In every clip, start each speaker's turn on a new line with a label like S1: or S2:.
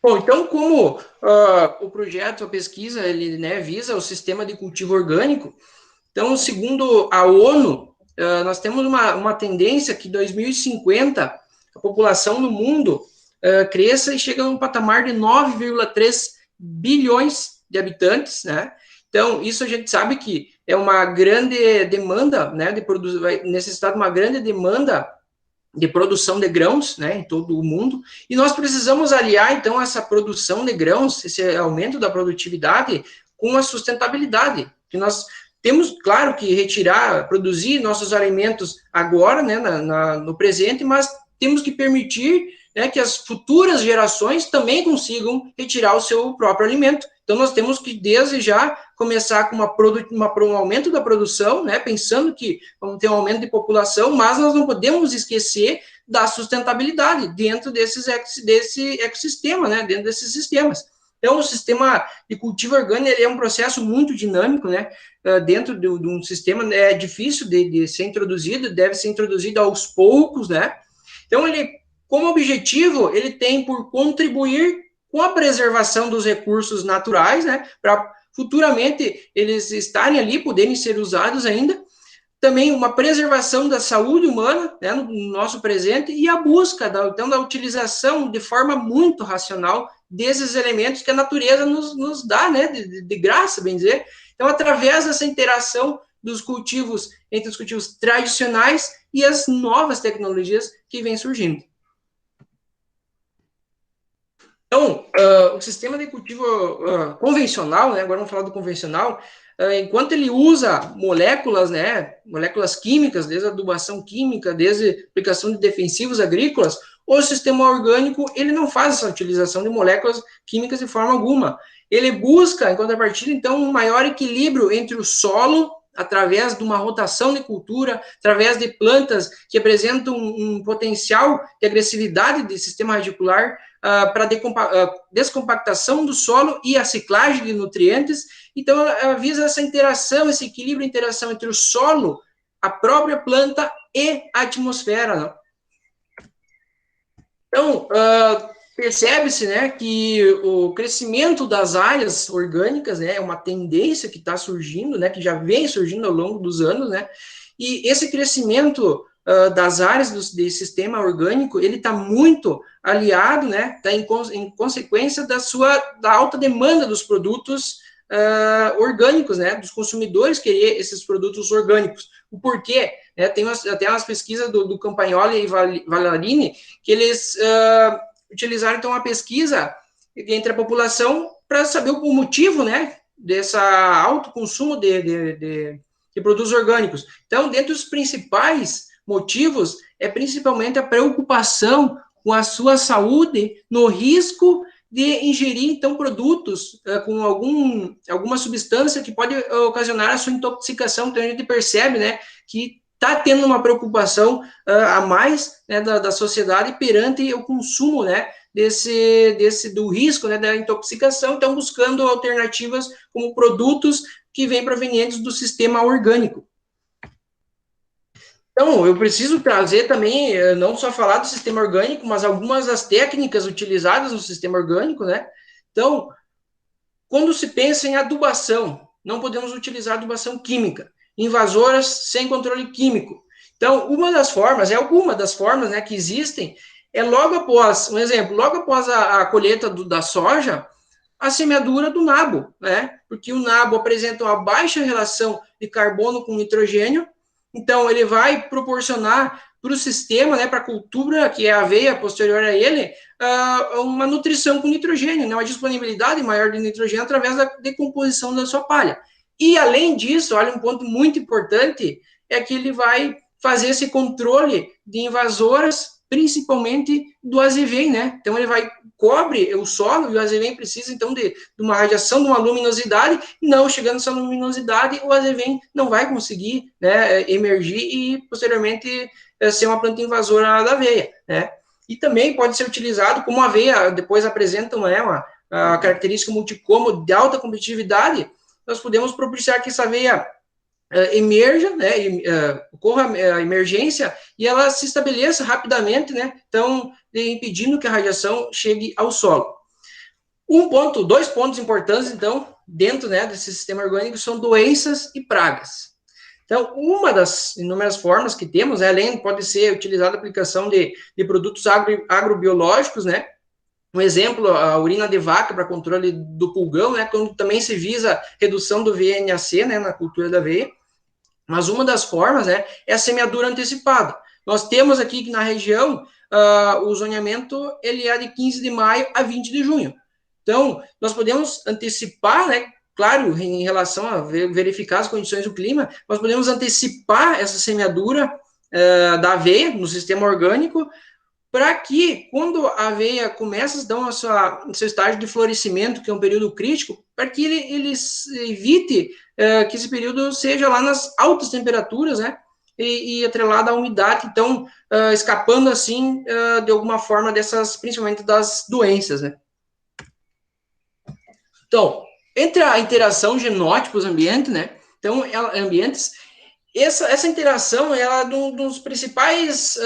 S1: Bom, então, como o projeto, a pesquisa, ele, né, visa o sistema de cultivo orgânico, então, segundo a ONU, nós temos uma tendência que em 2050 a população no mundo cresça e chega a um patamar de 9,3 bilhões de habitantes, né? Então, isso a gente sabe que é uma grande demanda, né, vai necessitar de uma grande demanda de produção de grãos, né, em todo o mundo, e nós precisamos aliar, então, essa produção de grãos, esse aumento da produtividade, com a sustentabilidade, que nós temos, claro, que produzir nossos alimentos agora, né, no presente, mas temos que permitir, né, que as futuras gerações também consigam retirar o seu próprio alimento. Então, nós temos que, desde já, começar com um aumento da produção, né, pensando que vamos ter um aumento de população, mas nós não podemos esquecer da sustentabilidade dentro desse ecossistema, né, dentro desses sistemas. Então, o sistema de cultivo orgânico é um processo muito dinâmico, né? Dentro de um sistema é difícil de ser introduzido, deve ser introduzido aos poucos, né? Então, ele, como objetivo, ele tem por contribuir com a preservação dos recursos naturais, né? Para futuramente eles estarem ali, poderem ser usados ainda. Também uma preservação da saúde humana, né, no nosso presente, e a busca então, da utilização de forma muito racional desses elementos que a natureza nos dá, né, de graça, bem dizer. Então, através dessa interação dos cultivos, entre os cultivos tradicionais e as novas tecnologias que vêm surgindo. Então, o sistema de cultivo convencional, né, agora vamos falar do convencional, enquanto ele usa moléculas, né, moléculas químicas, desde a adubação química, desde a aplicação de defensivos agrícolas, o sistema orgânico, ele não faz essa utilização de moléculas químicas de forma alguma. Ele busca, em contrapartida, então, um maior equilíbrio entre o solo, através de uma rotação de cultura, através de plantas que apresentam um potencial de agressividade do sistema radicular, para descompactação do solo e a ciclagem de nutrientes. Então, ela visa essa interação, esse equilíbrio, interação entre o solo, a própria planta e a atmosfera. Né? Então, percebe-se, né, que o crescimento das áreas orgânicas, né, é uma tendência que está surgindo, né, que já vem surgindo ao longo dos anos, né, e esse crescimento das áreas do sistema orgânico, ele está muito aliado, né, tá em consequência da alta demanda dos produtos orgânicos, né, dos consumidores querer esses produtos orgânicos. O porquê? Né, tem até umas pesquisas do Campagnoli e Vallarini que eles utilizaram, então, uma pesquisa entre a população para saber o motivo, né, desse alto consumo de produtos orgânicos. Então, dentre os principais motivos, é principalmente a preocupação com a sua saúde, no risco de ingerir, então, produtos com alguma substância que pode ocasionar a sua intoxicação. Então, a gente percebe, né, que está tendo uma preocupação a mais, né, da sociedade perante o consumo, né, do risco, né, da intoxicação, então buscando alternativas como produtos que vêm provenientes do sistema orgânico. Então, eu preciso trazer também, não só falar do sistema orgânico, mas algumas das técnicas utilizadas no sistema orgânico, né? Então, quando se pensa em adubação, não podemos utilizar adubação química, invasoras sem controle químico. Então, alguma das formas, né, que existem, é logo após, um exemplo, logo após a colheita da soja, a semeadura do nabo, né? Porque o nabo apresenta uma baixa relação de carbono com nitrogênio, então ele vai proporcionar para o sistema, né, para a cultura, que é a aveia posterior a ele, uma nutrição com nitrogênio, né, uma disponibilidade maior de nitrogênio através da decomposição da sua palha. E, além disso, olha, um ponto muito importante é que ele vai fazer esse controle de invasoras, principalmente do azevém, né? Então, ele cobre o solo e o azevém precisa, então, de uma radiação, de uma luminosidade. Não chegando essa luminosidade, o azevém não vai conseguir, né, emergir e, posteriormente, ser uma planta invasora da aveia, né? E também pode ser utilizado como a aveia, depois apresenta uma característica multicômodo de alta competitividade, nós podemos propiciar que essa aveia emerja, né, ocorra a emergência e ela se estabeleça rapidamente, né, então impedindo que a radiação chegue ao solo. Dois pontos importantes, então, dentro, né, desse sistema orgânico são doenças e pragas. Então, uma das inúmeras formas que temos, né, além pode ser utilizada a aplicação de produtos agrobiológicos, né? Um exemplo, a urina de vaca para controle do pulgão, né, quando também se visa redução do VNAC, né, na cultura da aveia. Mas uma das formas, né, é a semeadura antecipada. Nós temos aqui na região, o zoneamento, ele é de 15 de maio a 20 de junho. Então, nós podemos antecipar, né, claro, em relação a verificar as condições do clima, nós podemos antecipar essa semeadura da aveia no sistema orgânico, para que, quando a aveia começa a dar o seu estágio de florescimento, que é um período crítico, para que ele evite que esse período seja lá nas altas temperaturas, né, e atrelado à umidade, então, escapando, assim, de alguma forma principalmente das doenças, né. Então, entre a interação genótipos-ambiente, né, então, ambientes, essa interação ela é um dos principais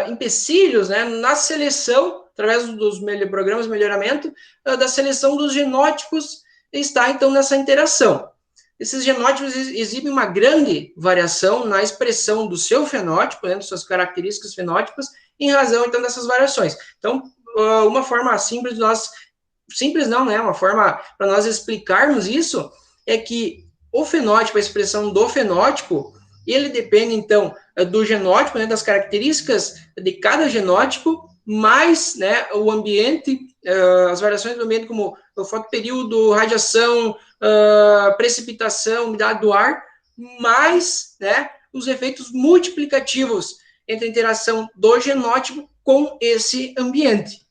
S1: empecilhos, né, na seleção, através dos programas de melhoramento, da seleção dos genótipos, está, então, nessa interação. Esses genótipos exibem uma grande variação na expressão do seu fenótipo, né, das suas características fenótipas, em razão, então, dessas variações. Então, uma forma simples de nós... Simples não, né? Uma forma para nós explicarmos isso é que o fenótipo, a expressão do fenótipo, ele depende, então, do genótipo, né, das características de cada genótipo, mais, né, o ambiente, as variações do ambiente, como o fotoperíodo, radiação, precipitação, umidade do ar, mais, né, os efeitos multiplicativos entre a interação do genótipo com esse ambiente.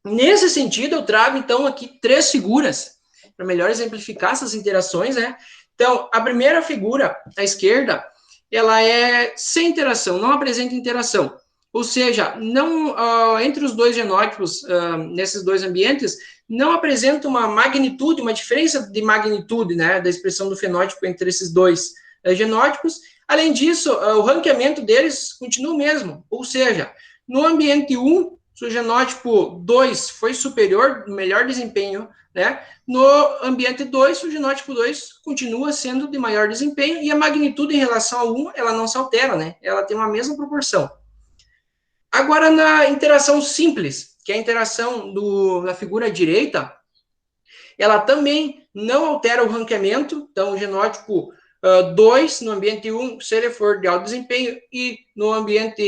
S1: Nesse sentido, eu trago, então, aqui 3 figuras para melhor exemplificar essas interações, né? Então, a primeira figura, à esquerda, ela é sem interação, não apresenta interação. Ou seja, não, entre os dois genótipos, nesses dois ambientes, não apresenta uma magnitude, uma diferença de magnitude, né, da expressão do fenótipo entre esses dois genótipos. Além disso, o ranqueamento deles continua o mesmo. Ou seja, no ambiente 1, se o genótipo 2 foi superior, melhor desempenho, né? No ambiente 2, o genótipo 2 continua sendo de maior desempenho e a magnitude em relação ao 1, ela não se altera, né? Ela tem uma mesma proporção. Agora, na interação simples, que é a interação da figura direita, ela também não altera o ranqueamento, então o genótipo 2 no ambiente 1, se ele for de alto desempenho, e no ambiente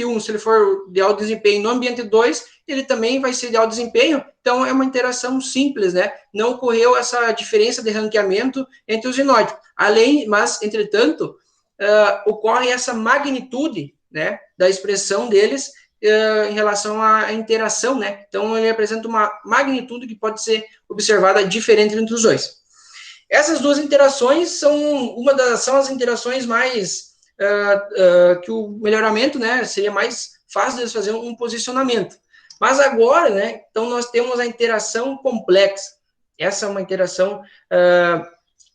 S1: 1, se ele for de alto desempenho, no ambiente 2, ele também vai ser de alto desempenho, então é uma interação simples, né? Não ocorreu essa diferença de ranqueamento entre os genótipos. Mas, entretanto, ocorre essa magnitude, né, da expressão deles em relação à interação, né? Então, ele apresenta uma magnitude que pode ser observada diferente entre os dois. Essas duas interações são as interações mais que o melhoramento, né, seria mais fácil de fazer um posicionamento. Mas agora, né, então nós temos a interação complexa. Essa é uma interação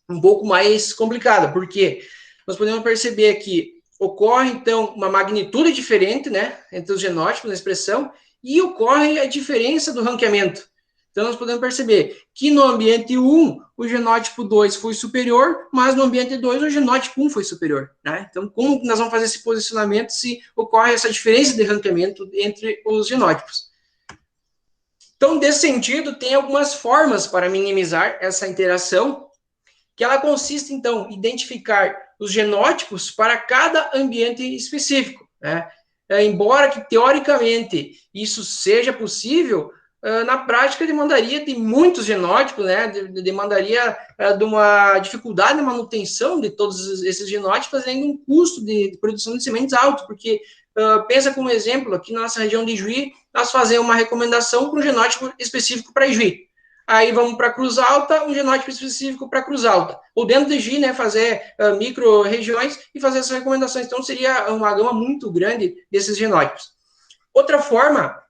S1: um pouco mais complicada, porque nós podemos perceber que ocorre, então, uma magnitude diferente, né, entre os genótipos na expressão, e ocorre a diferença do ranqueamento. Então, nós podemos perceber que no ambiente 1, o genótipo 2 foi superior, mas no ambiente 2, o genótipo 1 foi superior. Né? Então, como nós vamos fazer esse posicionamento se ocorre essa diferença de ranqueamento entre os genótipos? Então, nesse sentido, tem algumas formas para minimizar essa interação, que ela consiste, então, em identificar os genótipos para cada ambiente específico. Né? Embora que, teoricamente, isso seja possível, na prática demandaria de muitos genótipos, né? Demandaria de uma dificuldade na manutenção de todos esses genótipos, além de um custo de produção de sementes alto, porque pensa como exemplo, aqui na nossa região de Ijuí, nós fazemos uma recomendação para um genótipo específico para Ijuí. Aí vamos para Cruz Alta, um genótipo específico para Cruz Alta. Ou dentro de Ijuí, né, fazer micro-regiões e fazer essas recomendações. Então, seria uma gama muito grande desses genótipos. Outra forma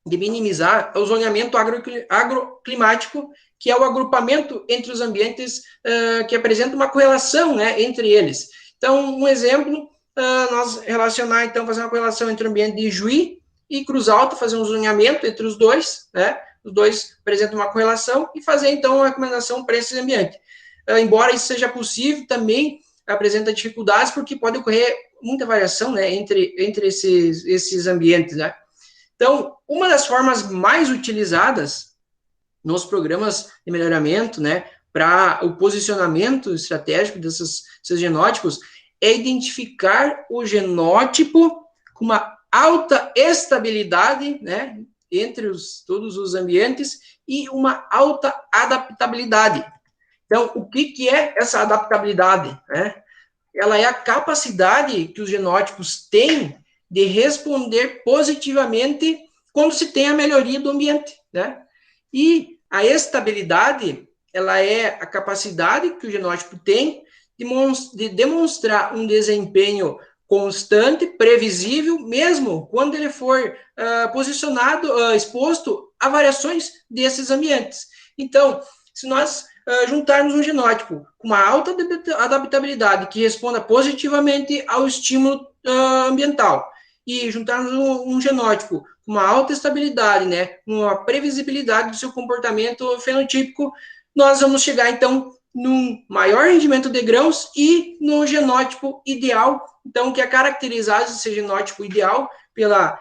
S1: de minimizar é o zoneamento agroclimático, que é o agrupamento entre os ambientes que apresenta uma correlação, né, entre eles. Então, um exemplo, nós relacionar, então, fazer uma correlação entre o ambiente de Ijuí e Cruz Alta, fazer um zoneamento entre os dois, né, os dois apresentam uma correlação e fazer, então, uma recomendação para esse ambiente. Embora isso seja possível, também apresenta dificuldades, porque pode ocorrer muita variação, né, entre esses ambientes, né. Então, uma das formas mais utilizadas nos programas de melhoramento, né, para o posicionamento estratégico desses genótipos, é identificar o genótipo com uma alta estabilidade, né, entre todos os ambientes e uma alta adaptabilidade. Então, o que é essa adaptabilidade, né? Ela é a capacidade que os genótipos têm de responder positivamente quando se tem a melhoria do ambiente, né? E a estabilidade, ela é a capacidade que o genótipo tem de demonstrar um desempenho constante, previsível, mesmo quando ele for posicionado, exposto a variações desses ambientes. Então, se nós juntarmos um genótipo com uma alta adaptabilidade que responda positivamente ao estímulo ambiental e juntarmos um genótipo com uma alta estabilidade, né, uma previsibilidade do seu comportamento fenotípico, nós vamos chegar, então, num maior rendimento de grãos e no genótipo ideal, então, que é caracterizado esse genótipo ideal pela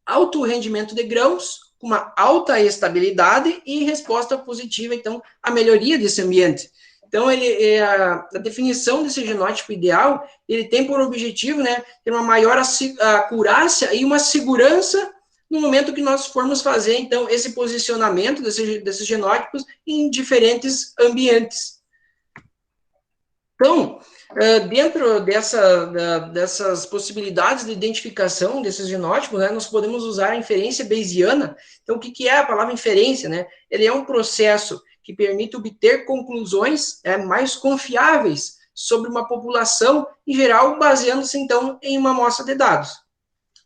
S1: alto rendimento de grãos, com uma alta estabilidade e resposta positiva, então, à melhoria desse ambiente. Então, a definição desse genótipo ideal, ele tem por objetivo, né, ter uma maior acurácia e uma segurança no momento que nós formos fazer, então, esse posicionamento desses genótipos em diferentes ambientes. Então, dentro dessas possibilidades de identificação desses genótipos, né, nós podemos usar a inferência bayesiana. Então, o que é a palavra inferência, né? Ele é um processo que permite obter conclusões mais confiáveis sobre uma população, em geral, baseando-se, então, em uma amostra de dados.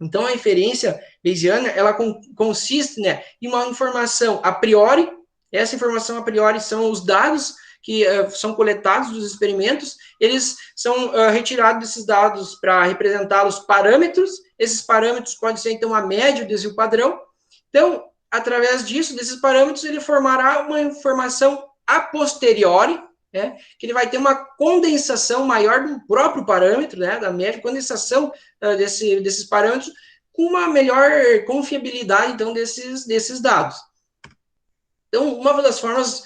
S1: Então, a inferência bayesiana, ela consiste, né, em uma informação a priori. Essa informação a priori são os dados que são coletados dos experimentos, eles são retirados desses dados para representar os parâmetros. Esses parâmetros podem ser, então, a média, o desvio padrão. Então, através disso, desses parâmetros, ele formará uma informação a posteriori, né, que ele vai ter uma condensação maior do próprio parâmetro, né, da média, condensação desses parâmetros, com uma melhor confiabilidade, então, desses dados. Então, uma das formas,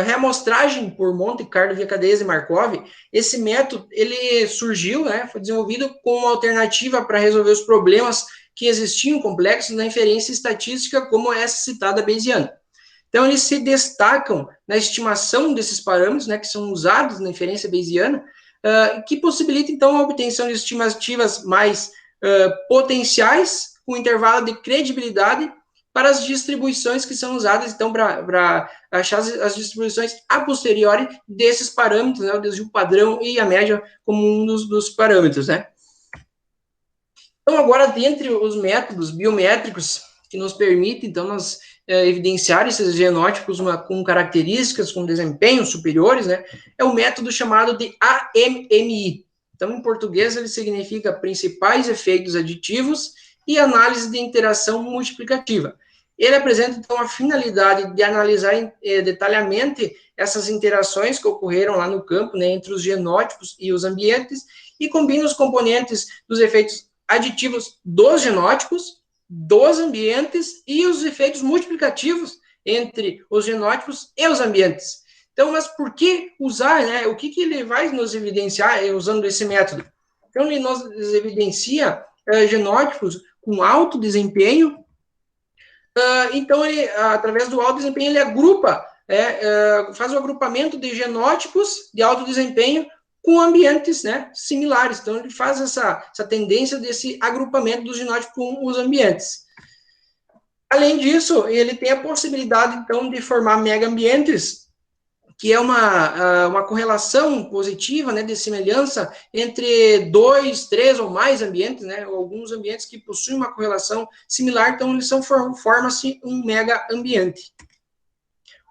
S1: reamostragem por Monte Carlo via cadeias de Markov, esse método, ele surgiu, né, foi desenvolvido como uma alternativa para resolver os problemas que existiam complexos na inferência estatística, como essa citada bayesiana. Então, eles se destacam na estimação desses parâmetros, né, que são usados na inferência bayesiana, que possibilita, então, a obtenção de estimativas mais potenciais, com intervalo de credibilidade, para as distribuições que são usadas, então, para achar as distribuições a posteriori desses parâmetros, né, o desvio padrão e a média como um dos parâmetros, né. Então, agora, dentre os métodos biométricos que nos permitem, então, nós evidenciar esses genótipos com características, com desempenhos superiores, né, é o método chamado de AMMI. Então, em português, ele significa principais efeitos aditivos e análise de interação multiplicativa. Ele apresenta, então, a finalidade de analisar detalhadamente essas interações que ocorreram lá no campo, né, entre os genótipos e os ambientes, e combina os componentes dos efeitos aditivos dos genótipos, dos ambientes e os efeitos multiplicativos entre os genótipos e os ambientes. Então, mas por que usar, né? O que ele vai nos evidenciar usando esse método? Então, ele nos evidencia genótipos com alto desempenho. Então, ele, através do alto desempenho, ele agrupa, faz o agrupamento de genótipos de alto desempenho com ambientes, né, similares. Então, ele faz essa tendência desse agrupamento dos genótipos com os ambientes. Além disso, ele tem a possibilidade, então, de formar mega-ambientes, que é uma correlação positiva, né, de semelhança entre 2, 3 ou mais ambientes, né, alguns ambientes que possuem uma correlação similar, então eles forma-se um mega-ambiente.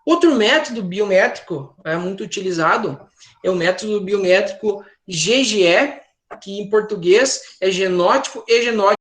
S1: Outro método biométrico muito utilizado é o método biométrico GGE, que em português é genótipo e genótipo